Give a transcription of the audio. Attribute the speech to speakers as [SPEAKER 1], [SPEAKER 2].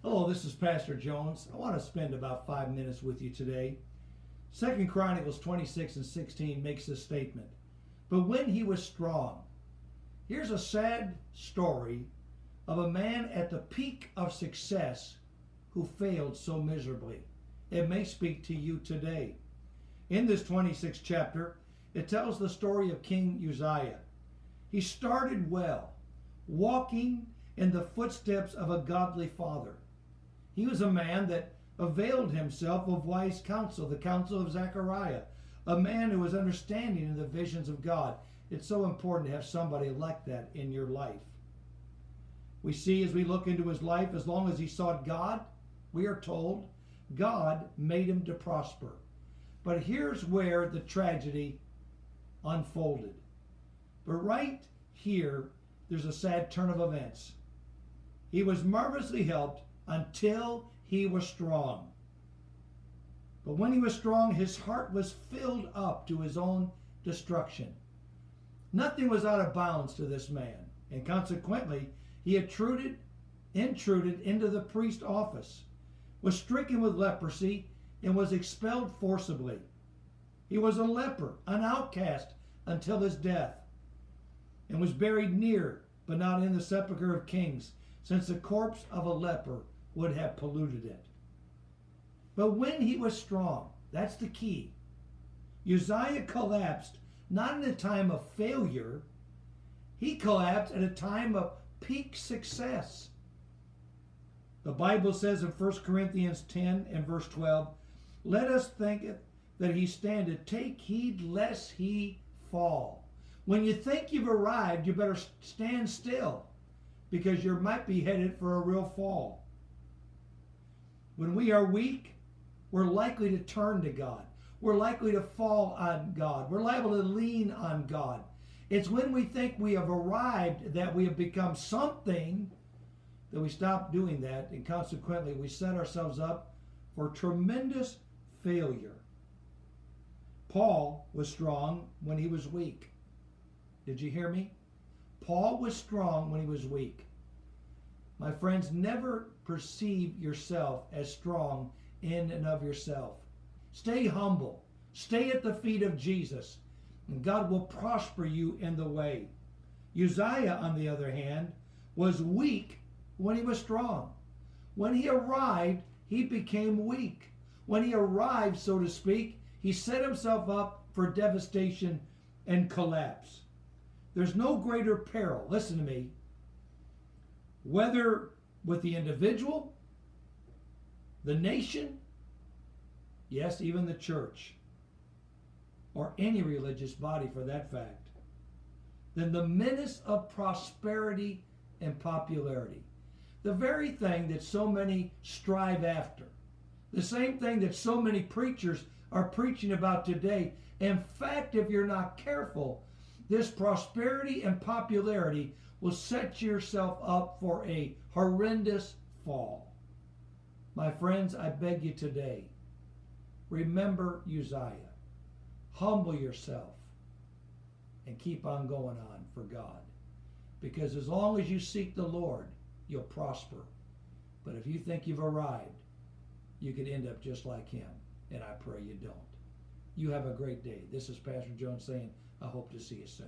[SPEAKER 1] Hello, this is Pastor Jones. I want to spend about 5 minutes with you today. 2 Chronicles 26 and 16 makes this statement. But when he was strong, here's a sad story of a man at the peak of success who failed so miserably. It may speak to you today. In this 26th chapter, it tells the story of King Uzziah. He started well, walking in the footsteps of a godly father. He was a man that availed himself of wise counsel, the counsel of Zechariah, a man who was understanding in the visions of God. It's so important to have somebody like that in your life. We see as we look into his life, as long as he sought God, we are told, God made him to prosper. But here's where the tragedy unfolded. But right here, there's a sad turn of events. He was marvelously helped until he was strong. But when he was strong, his heart was filled up to his own destruction. Nothing was out of bounds to this man, and consequently, he intruded into the priest office, was stricken with leprosy, and was expelled forcibly. He was a leper, an outcast until his death, and was buried near, but not in the sepulchre of kings, since the corpse of a leper would have polluted it. But when he was strong, that's the key. Uzziah collapsed not in a time of failure, he collapsed at a time of peak success. The Bible says in 1 Corinthians 10 and verse 12, let us think that he standeth, take heed lest he fall. When you think you've arrived, you better stand still, because you might be headed for a real fall. When we are weak, we're likely to turn to God. We're likely to fall on God. We're liable to lean on God. It's when we think we have arrived, that we have become something, that we stop doing that, and consequently we set ourselves up for tremendous failure. Paul was strong when he was weak. Did you hear me? Paul was strong when he was weak. My friends, never perceive yourself as strong in and of yourself. Stay humble. Stay at the feet of Jesus, and God will prosper you in the way. Uzziah, on the other hand, was weak when he was strong. When he arrived, he became weak. When he arrived, so to speak, he set himself up for devastation and collapse. There's no greater peril, listen to me, whether with the individual, the nation, yes, even the church, or any religious body for that fact, than the menace of prosperity and popularity. The very thing that so many strive after. The same thing that so many preachers are preaching about today. In fact, if you're not careful, this prosperity and popularity will set yourself up for a horrendous fall. My friends, I beg you today, remember Uzziah. Humble yourself and keep on going on for God. Because as long as you seek the Lord, you'll prosper. But if you think you've arrived, you could end up just like him. And I pray you don't. You have a great day. This is Pastor Jones saying, I hope to see you soon.